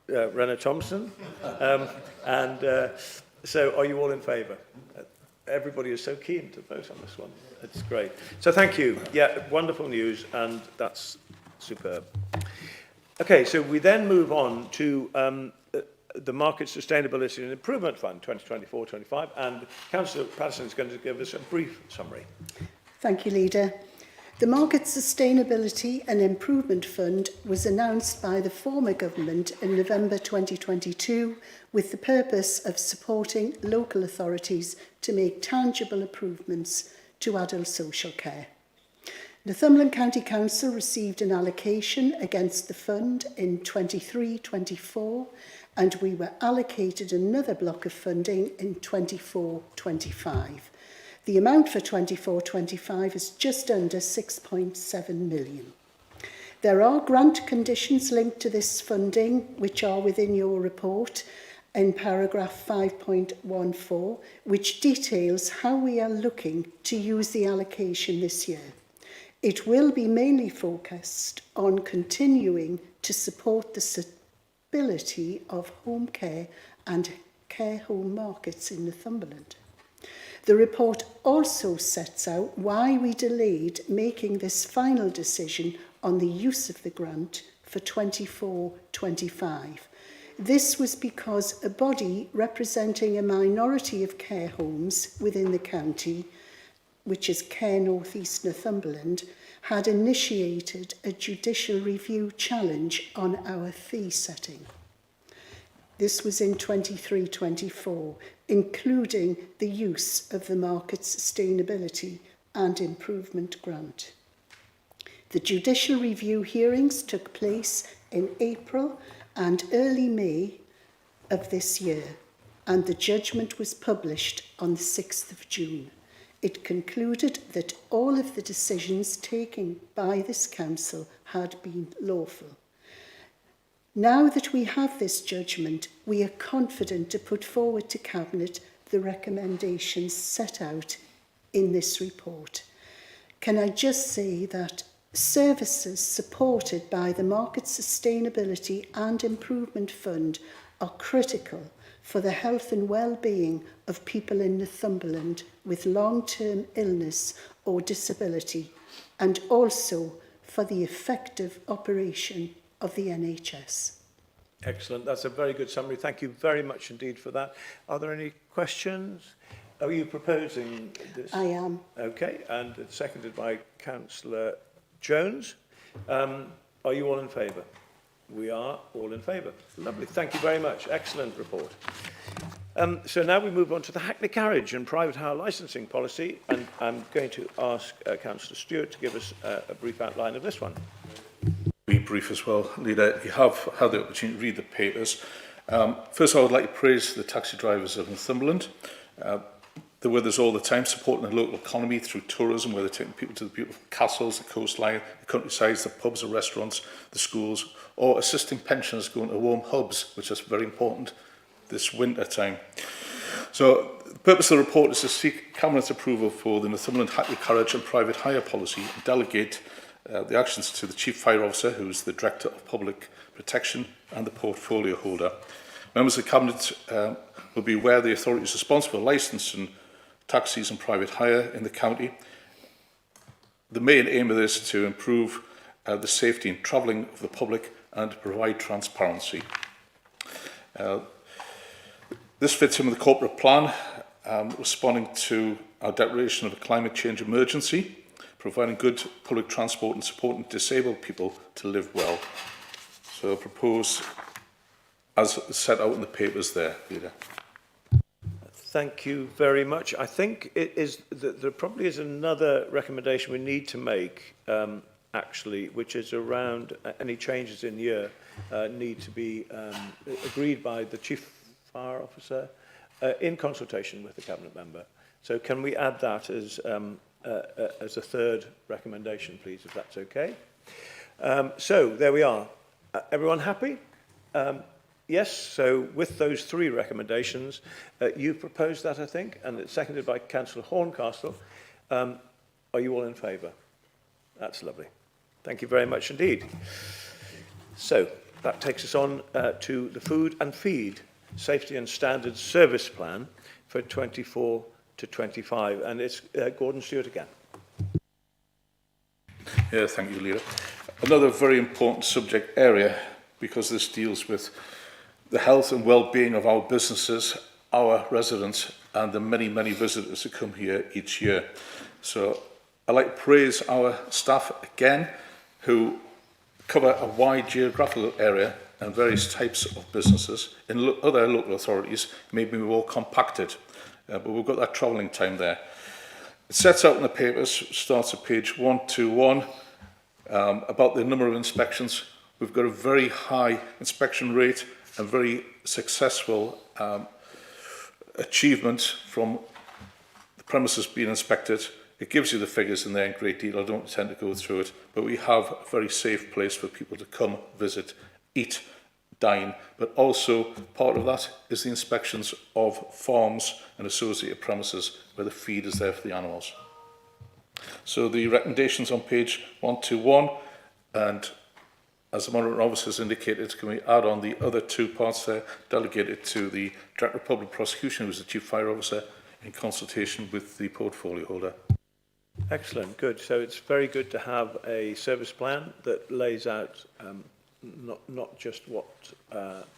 Renner Thompson. So are you all in favour? Everybody is so keen to vote on this one. It's great. So thank you. Yeah, wonderful news, and that's superb. Okay, so we then move on to the Market Sustainability and Improvement Fund 2024-25, and Councillor Patterson is going to give us a brief summary. Thank you, Leader. The Market Sustainability and Improvement Fund was announced by the former government in November 2022 with the purpose of supporting local authorities to make tangible improvements to adult social care. Northumberland County Council received an allocation against the fund in 23-24, and we were allocated another block of funding in 24-25. The amount for 24-25 is just under 6.7 million. There are grant conditions linked to this funding, which are within your report in paragraph 5.14, which details how we are looking to use the allocation this year. It will be mainly focused on continuing to support the stability of home care and care home markets in Northumberland. The report also sets out why we delayed making this final decision on the use of the grant for 24-25. This was because a body representing a minority of care homes within the county, which is Care North East Northumberland, had initiated a judicial review challenge on our fee setting. This was in 23-24, including the use of the Market Sustainability and Improvement Grant. The judicial review hearings took place in April and early May of this year, and the judgment was published on the 6th of June. It concluded that all of the decisions taken by this council had been lawful. Now that we have this judgment, we are confident to put forward to Cabinet the recommendations set out in this report. Can I just say that services supported by the Market Sustainability and Improvement Fund are critical for the health and well-being of people in Northumberland with long-term illness or disability, and also for the effective operation of the NHS. Excellent. That's a very good summary. Thank you very much indeed for that. Are there any questions? Are you proposing this? I am. Okay, and it's seconded by Councillor Jones. Are you all in favour? We are all in favour. Lovely. Thank you very much. Excellent report. So now we move on to the Hackney Carriage and private hire licensing policy, and I'm going to ask Councillor Stewart to give us a brief outline of this one. Be brief as well, Leader. You have had the opportunity to read the papers. First, I would like to praise the taxi drivers of Northumberland. They're with us all the time, supporting the local economy through tourism, where they're taking people to the beautiful castles, the coastline, the countrysides, the pubs, the restaurants, the schools, or assisting pensioners going to warm hubs, which is very important this winter time. So the purpose of the report is to seek Cabinet's approval for the Northumberland Hackney Carriage and private hire policy and delegate the actions to the Chief Fire Officer, who is the Director of Public Protection and the portfolio holder. Members of the Cabinet will be aware the authority is responsible for licensing taxis and private hire in the county. The main aim of this is to improve the safety and travelling of the public and to provide transparency. This fits in with the corporate plan, responding to our declaration of a climate change emergency, providing good public transport and supporting disabled people to live well. So I propose, as set out in the papers there, Leader. Thank you very much. I think it is that there probably is another recommendation we need to make, actually, which is around any changes in year need to be agreed by the Chief Fire Officer in consultation with the Cabinet member. So can we add that as a third recommendation, please, if that's okay? So there we are. Everyone happy? Yes, so with those three recommendations, you proposed that, I think, and it's seconded by Councillor Horncastle. Are you all in favour? That's lovely. Thank you very much indeed. So that takes us on to the Food and Feed Safety and Standards Service Plan for 24 to 25, and it's Gordon Stewart again. Yeah, thank you, Leader. Another very important subject area, because this deals with the health and well-being of our businesses, our residents, and the many, many visitors who come here each year. So I'd like to praise our staff again, who cover a wide geographical area and various types of businesses. In other local authorities, maybe more compacted, but we've got that travelling time there. It sets out in the papers, starts at page 121, about the number of inspections. We've got a very high inspection rate and very successful achievements from the premises being inspected. It gives you the figures in there in great deal. I don't intend to go through it, but we have a very safe place for people to come, visit, eat, dine, but also part of that is the inspections of farms and associated premises where the feed is there for the animals. So the recommendations on page 121, and as the Monitoring Officer has indicated, can we add on the other two parts there, delegated to the Director of Public Prosecution, who is the Chief Fire Officer, in consultation with the portfolio holder. Excellent, good. So it's very good to have a service plan that lays out not just what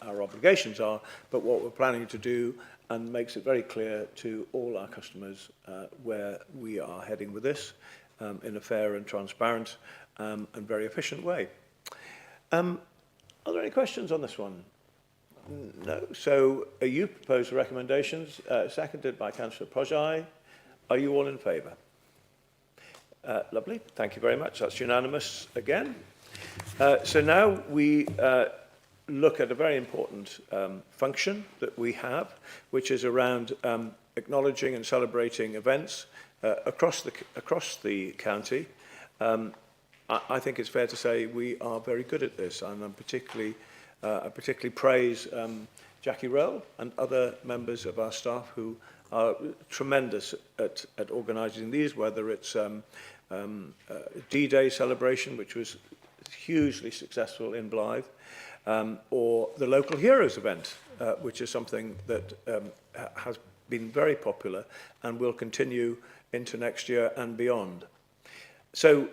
our obligations are, but what we're planning to do, and makes it very clear to all our customers where we are heading with this in a fair and transparent and very efficient way. Are there any questions on this one? No. So you propose the recommendations, seconded by Councillor Pojai. Are you all in favour? Lovely. Thank you very much. That's unanimous again. So now we look at a very important function that we have, which is around acknowledging and celebrating events across the county. I think it's fair to say we are very good at this, and I particularly praise Jackie Rowe and other members of our staff who are tremendous at organising these, whether it's D-Day celebration, which was hugely successful in Blythe, or the Local Heroes event, which is something that has been very popular and will continue into next year and beyond. So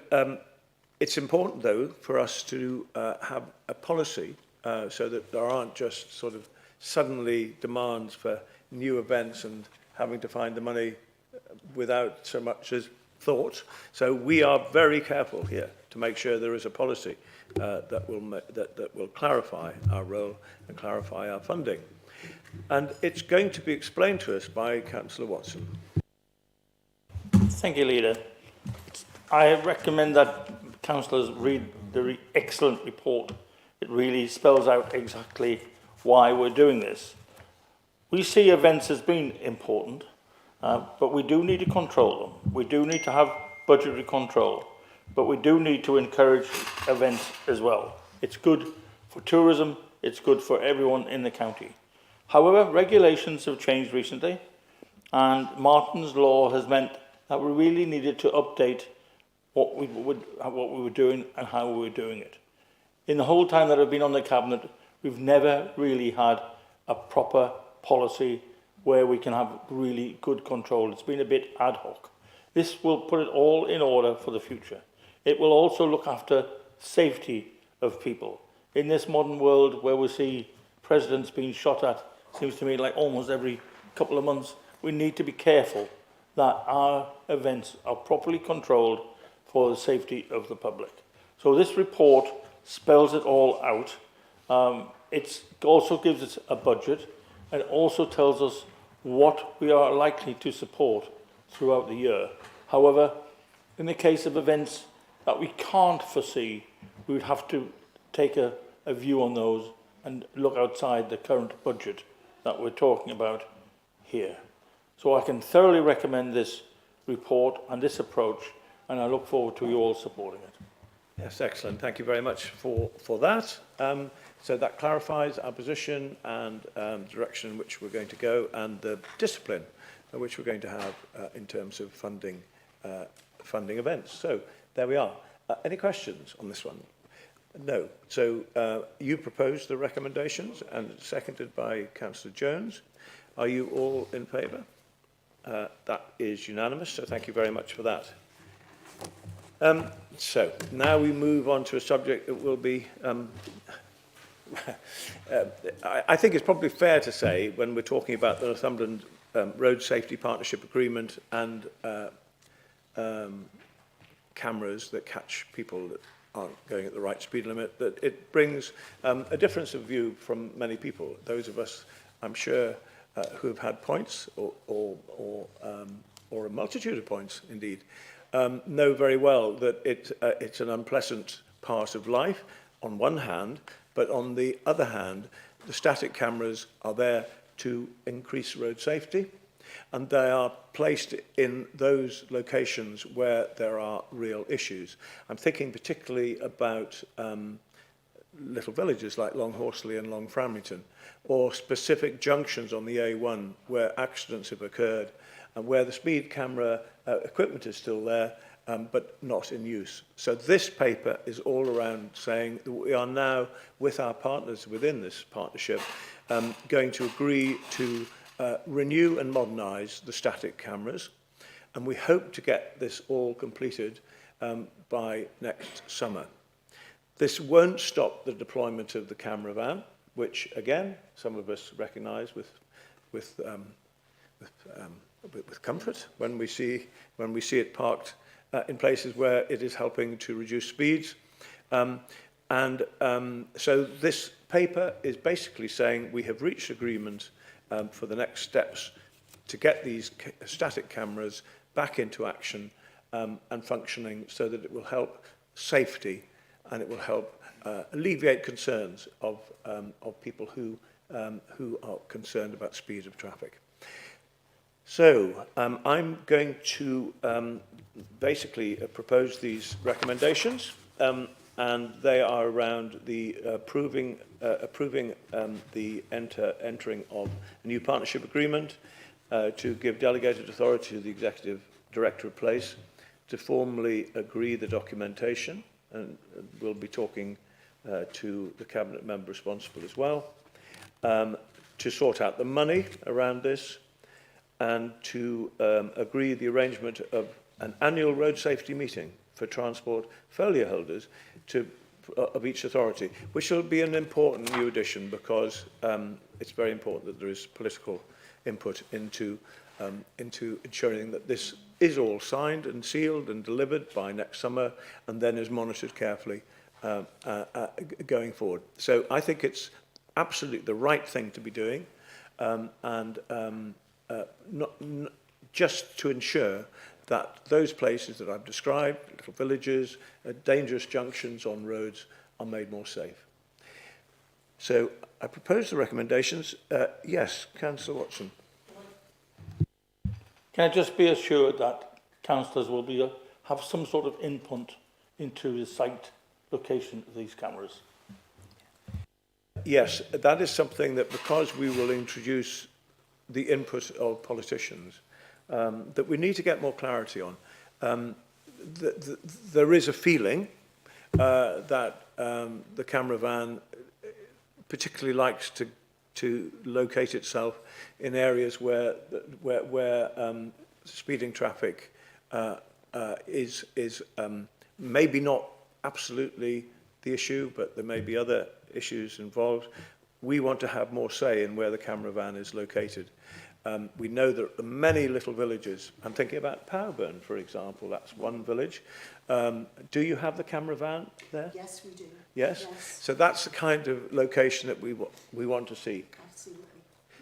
it's important, though, for us to have a policy so that there aren't just sort of suddenly demands for new events and having to find the money without so much as thought. So we are very careful here to make sure there is a policy that will clarify our role and clarify our funding. And it's going to be explained to us by Councillor Watson. Thank you, Leader. I recommend that councillors read the excellent report. It really spells out exactly why we're doing this. We see events as being important, but we do need to control them. We do need to have budgetary control, but we do need to encourage events as well. It's good for tourism, it's good for everyone in the county. However, regulations have changed recently, and Martin's Law has meant that we really needed to update what we were doing and how we were doing it. In the whole time that I've been on the Cabinet, we've never really had a proper policy where we can have really good control. It's been a bit ad hoc. This will put it all in order for the future. It will also look after safety of people. In this modern world where we see presidents being shot at, seems to me like almost every couple of months, we need to be careful that our events are properly controlled for the safety of the public. So this report spells it all out. It also gives us a budget, and also tells us what we are likely to support throughout the year. However, in the case of events that we can't foresee, we would have to take a view on those and look outside the current budget that we're talking about here. So I can thoroughly recommend this report and this approach, and I look forward to you all supporting it. Yes, excellent. Thank you very much for that. So that clarifies our position and direction in which we're going to go, and the discipline which we're going to have in terms of funding events. So there we are. Any questions on this one? No. So you proposed the recommendations and seconded by Councillor Jones. Are you all in favour? That is unanimous, so thank you very much for that. So now we move on to a subject that will be, I think it's probably fair to say, when we're talking about the Northumberland Road Safety Partnership Agreement and cameras that catch people that aren't going at the right speed limit, that it brings a difference of view from many people. Those of us, I'm sure, who have had points or a multitude of points, indeed, know very well that it's an unpleasant part of life on one hand, but on the other hand, the static cameras are there to increase road safety. and they are placed in those locations where there are real issues. I'm thinking particularly about little villages like Long Horsley and Long Framlington, or specific junctions on the A1 where accidents have occurred and where the speed camera equipment is still there, but not in use. So this paper is all around saying that we are now, with our partners within this partnership, going to agree to renew and modernise the static cameras, and we hope to get this all completed by next summer. This won't stop the deployment of the camera van, which again some of us recognise with comfort when we see it parked in places where it is helping to reduce speeds. So this paper is basically saying we have reached agreement for the next steps to get these static cameras back into action and functioning, so that it will help safety and it will help alleviate concerns of people who are concerned about speed of traffic. So I'm going to basically propose these recommendations, and they are around the approving the entering of a new partnership agreement, to give delegated authority to the Executive Director of Place to formally agree the documentation, and we'll be talking to the Cabinet member responsible as well, to sort out the money around this, and to agree the arrangement of an annual road safety meeting for transport folio holders of each authority, which will be an important new addition, because it's very important that there is political input into ensuring that this is all signed and sealed and delivered by next summer, and then is monitored carefully going forward. So I think it's absolutely the right thing to be doing, not just to ensure that those places that I've described, little villages, dangerous junctions on roads, are made more safe. So I propose the recommendations. Yes, Councillor Watson. Can I just be assured that councillors will have some sort of input into the site location of these cameras? Yes, that is something that, because we will introduce the input of politicians, that we need to get more clarity on. There is a feeling that the camera van particularly likes to locate itself in areas where speeding traffic is maybe not absolutely the issue, but there may be other issues involved. We want to have more say in where the camera van is located. We know that many little villages, I'm thinking about Powburn, for example, that's one village. Do you have the camera van there? Yes, we do. Yes? So that's the kind of location that we want to see. Absolutely.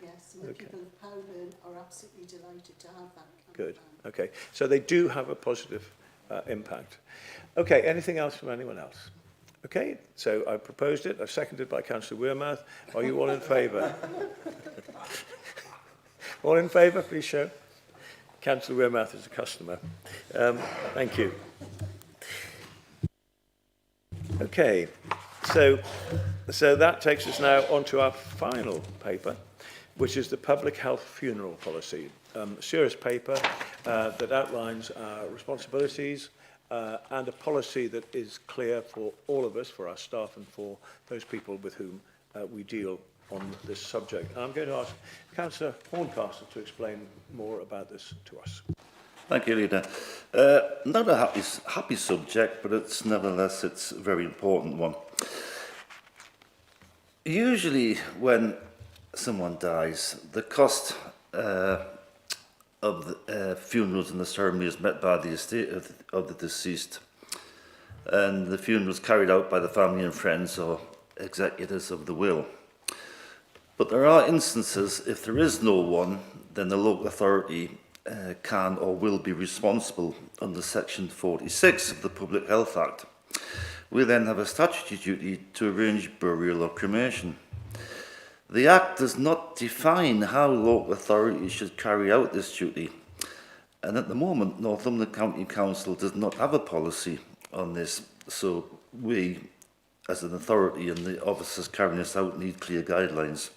Yes, and the people of Powburn are absolutely delighted to have that camera Good. van. Okay. So they do have a positive impact. Okay. Anything else from anyone else? Okay. So I proposed it. I've seconded by Councillor Wearmouth. Are you all in favour? All in favour, please show. Councillor Wearmouth is a customer. Thank you. Okay, so that takes us now on to our final paper, which is the Public Health Funeral Policy. A serious paper that outlines our responsibilities and a policy that is clear for all of us, for our staff and for those people with whom we deal on this subject. And I'm going to ask Councillor Horncastle to explain more about this to us. Thank you, Leader. Not a happy subject, but it's nevertheless it's a very important one. Usually, when someone dies, the cost of the funerals and the ceremony is met by the estate of the deceased, and the funeral is carried out by the family and friends or executors of the will. But there are instances, if there is no one, then the local authority can or will be responsible under Section 46 of the Public Health Act. We then have a statutory duty to arrange burial or cremation. The Act does not define how local authorities should carry out this duty. And at the moment, Northumberland County Council does not have a policy on this. So we, as an authority and the officers carrying this out, need clear guidelines.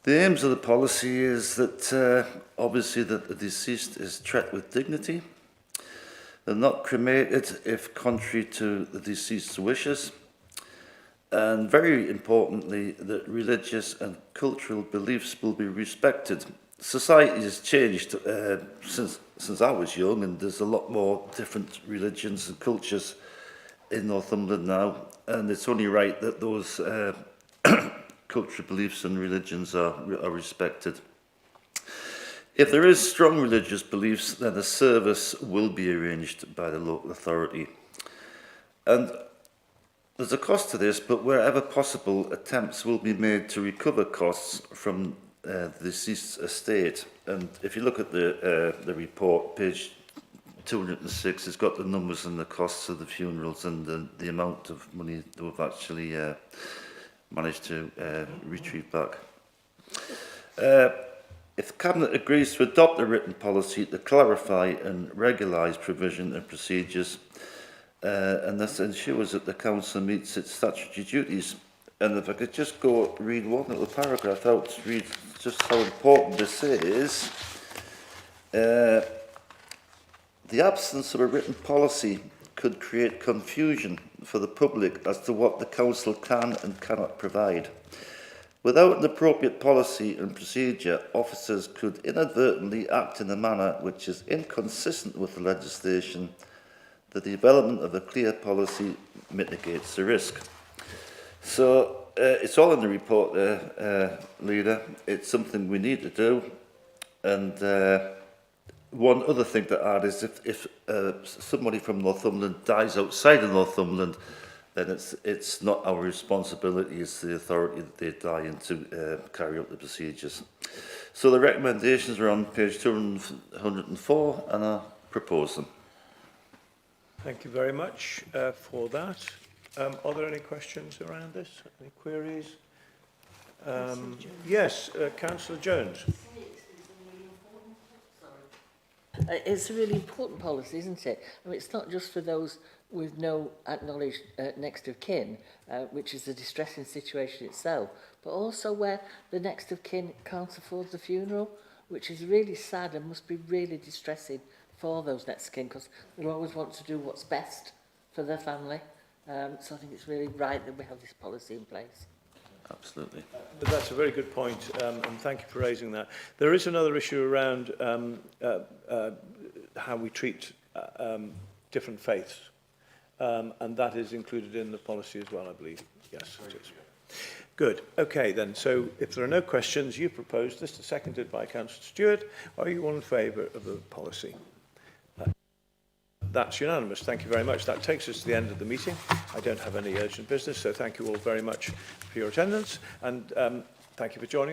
The aims of the policy is that obviously that the deceased is treated with dignity. They're not cremated if contrary to the deceased's wishes. And very importantly, that religious and cultural beliefs will be respected. Society has changed since I was young, and there's a lot more different religions and cultures in Northumberland now, and it's only right that those cultural beliefs and religions are respected. If there is strong religious beliefs, then a service will be arranged by the local authority. And there's a cost to this, but wherever possible, attempts will be made to recover costs from the deceased's estate. And if you look at the report, page 206, it's got the numbers and the costs of the funerals and the amount of money that we've actually managed to retrieve back. If the Cabinet agrees to adopt a written policy to clarify and regulise provision and procedures, and this ensures that the Council meets its statutory duties. And if I could just go read one little paragraph out to read just how important this is. The absence of a written policy could create confusion for the public as to what the Council can and cannot provide. Without an appropriate policy and procedure, officers could inadvertently act in a manner which is inconsistent with the legislation. The development of a clear policy mitigates the risk. So it's all in the report there, Leader. It's something we need to do. And one other thing to add is if somebody from Northumberland dies outside of Northumberland, then it's not our responsibility as the authority that they die in to carry out the procedures. So the recommendations are on page 204, and I propose them. Thank you very much for that. Are there any questions around this? Any queries? Yes, Councillor Jones. It's a really important policy, isn't it? I mean, it's not just for those with no acknowledged next of kin, which is a distressing situation itself, but also where the next of kin can't afford the funeral, which is really sad and must be really distressing for those next of kin, because they always want to do what's best for their family. So I think it's really right that we have this policy in place. Absolutely. But that's a very good point, and thank you for raising that. There is another issue around how we treat different faiths, and that is included in the policy as well, I believe. Yes, it is. Good. Okay, then. So if there are no questions, you proposed this, seconded by Councillor Stewart. Are you all in favour of the policy? That's unanimous. Thank you very much. That takes us to the end of the meeting. I don't have any urgent business, so thank you all very much for your attendance, and thank you for joining us.